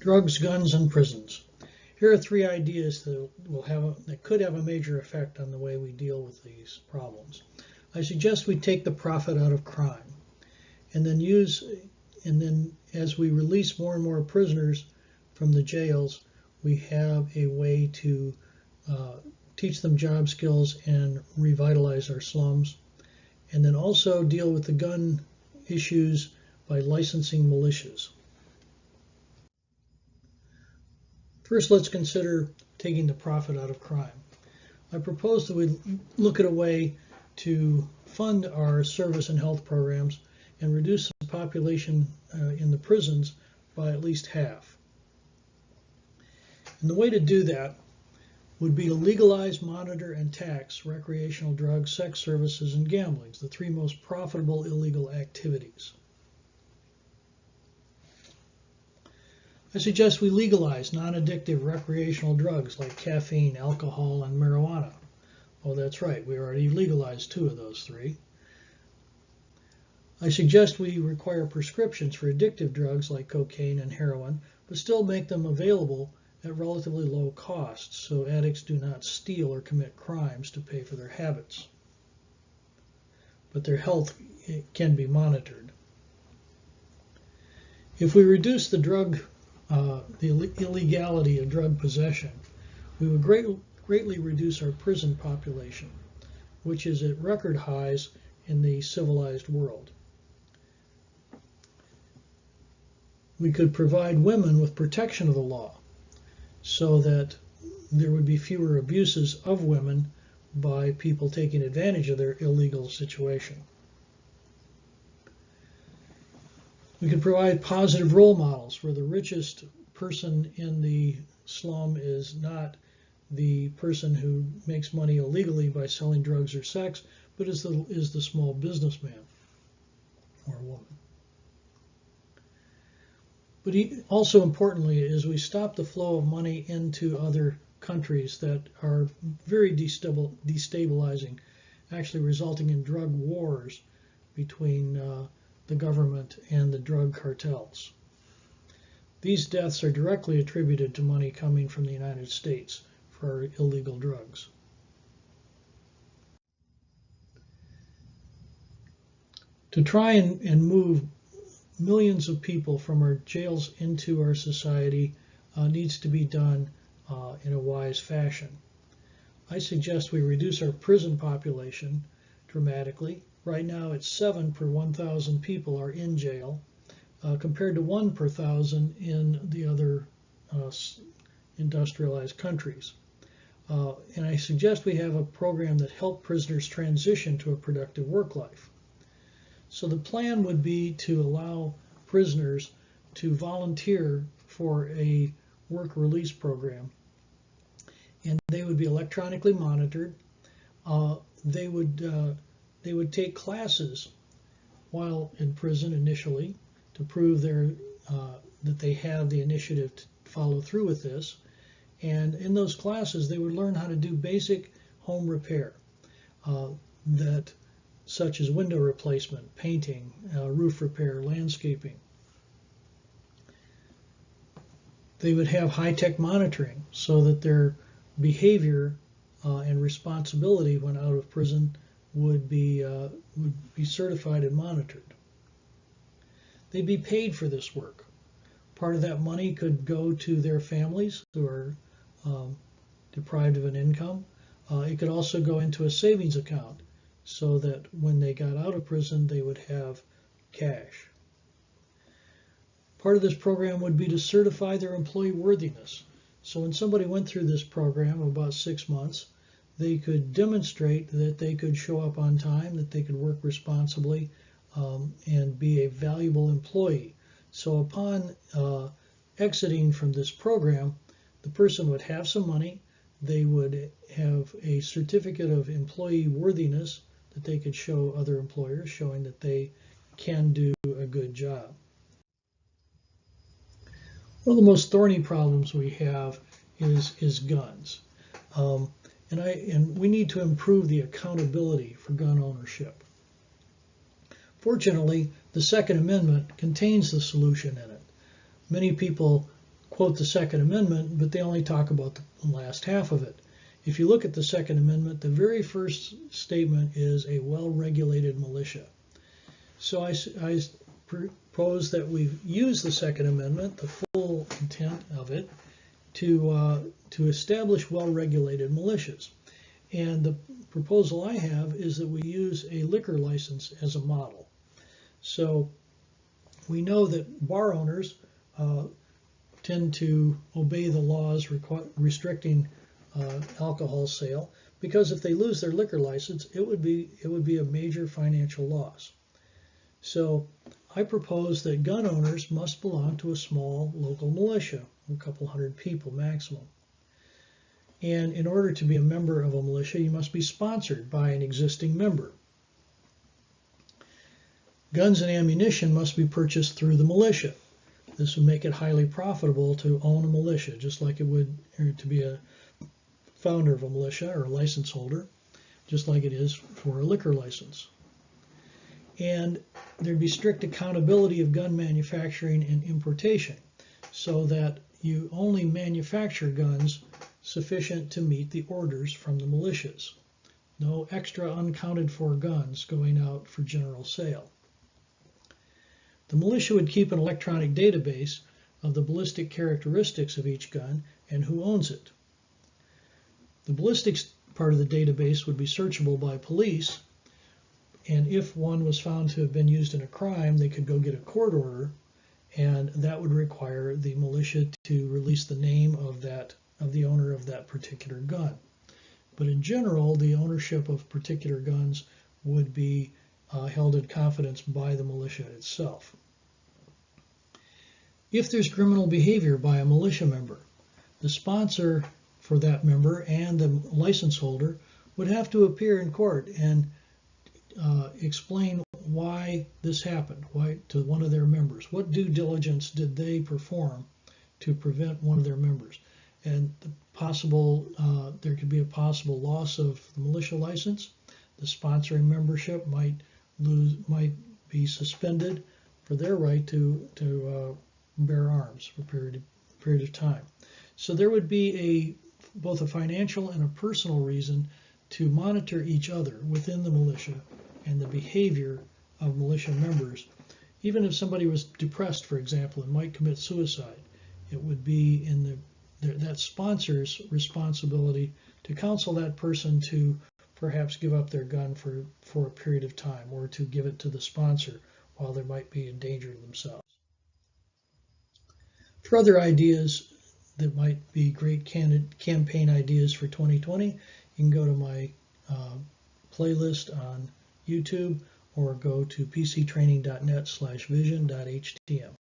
Drugs, guns, and prisons. Here are three ideas that could have a major effect on the way we deal with these problems. I suggest we take the profit out of crime, and then as we release more and more prisoners from the jails, we have a way to teach them job skills and revitalize our slums, and then also deal with the gun issues by licensing militias. First, let's consider taking the profit out of crime. I propose that we look at a way to fund our service and health programs and reduce the population in the prisons by at least half. And the way to do that would be to legalize, monitor, and tax recreational drugs, sex services, and gambling, the three most profitable illegal activities. I suggest we legalize non-addictive recreational drugs like caffeine, alcohol, and marijuana. Oh, that's right, we already legalized 2 of those 3. I suggest we require prescriptions for addictive drugs like cocaine and heroin, but still make them available at relatively low costs so addicts do not steal or commit crimes to pay for their habits. But their health can be monitored. If we reduce the illegality of drug possession, we would greatly reduce our prison population, which is at record highs in the civilized world. We could provide women with protection of the law so that there would be fewer abuses of women by people taking advantage of their illegal situation. We could provide positive role models where the richest person in the slum is not the person who makes money illegally by selling drugs or sex, but is the small businessman or woman. But also importantly is we stop the flow of money into other countries that are very destabilizing, actually resulting in drug wars between the government and the drug cartels. These deaths are directly attributed to money coming from the United States for illegal drugs. To try and move millions of people from our jails into our society needs to be done in a wise fashion. I suggest we reduce our prison population dramatically. Right now it's 7 per 1,000 people are in jail, compared to 1 per 1,000 in the other industrialized countries. And I suggest we have a program that helps prisoners transition to a productive work life. So the plan would be to allow prisoners to volunteer for a work release program, and they would be electronically monitored. They would take classes while in prison initially to prove that they have the initiative to follow through with this. And in those classes, they would learn how to do basic home repair, such as window replacement, painting, roof repair, landscaping. They would have high-tech monitoring so that their behavior and responsibility when out of prison would be certified and monitored. They'd be paid for this work. Part of that money could go to their families who are deprived of an income. It could also go into a savings account so that when they got out of prison, they would have cash. Part of this program would be to certify their employee worthiness. So when somebody went through this program of about 6 months, they could demonstrate that they could show up on time, that they could work responsibly, and be a valuable employee. So upon exiting from this program, the person would have some money, they would have a certificate of employee worthiness that they could show other employers, showing that they can do a good job. One of the most thorny problems we have is guns. And we need to improve the accountability for gun ownership. Fortunately, the Second Amendment contains the solution in it. Many people quote the Second Amendment, but they only talk about the last half of it. If you look at the Second Amendment, the very first statement is a well-regulated militia. So I propose that we use the Second Amendment, the full intent of it, to establish well-regulated militias. And the proposal I have is that we use a liquor license as a model. So we know that bar owners tend to obey the laws restricting alcohol sale, because if they lose their liquor license, it would be a major financial loss. So I propose that gun owners must belong to a small local militia, a couple hundred people maximum. And in order to be a member of a militia, you must be sponsored by an existing member. Guns and ammunition must be purchased through the militia. This would make it highly profitable to own a militia, just like it would to be a founder of a militia or a license holder, just like it is for a liquor license. And there'd be strict accountability of gun manufacturing and importation, so that you only manufacture guns sufficient to meet the orders from the militias. No extra uncounted for guns going out for general sale. The militia would keep an electronic database of the ballistic characteristics of each gun and who owns it. The ballistics part of the database would be searchable by police, and if one was found to have been used in a crime, they could go get a court order, and that would require the militia to release the name of the owner of that particular gun. But in general, the ownership of particular guns would be held in confidence by the militia itself. If there's criminal behavior by a militia member, the sponsor for that member and the license holder would have to appear in court and explain why this happened, why to one of their members. What due diligence did they perform to prevent one of their members? And there could be a possible loss of the militia license. The sponsoring membership might be suspended for their right to bear arms for a period of time. So there would be both a financial and a personal reason to monitor each other within the militia and the behavior of militia members. Even if somebody was depressed, for example, and might commit suicide, it would be in that sponsor's responsibility to counsel that person to perhaps give up their gun for a period of time, or to give it to the sponsor while they might be in danger themselves. For other ideas that might be great campaign ideas for 2020, you can go to my playlist on YouTube or go to pctraining.net/vision.htm.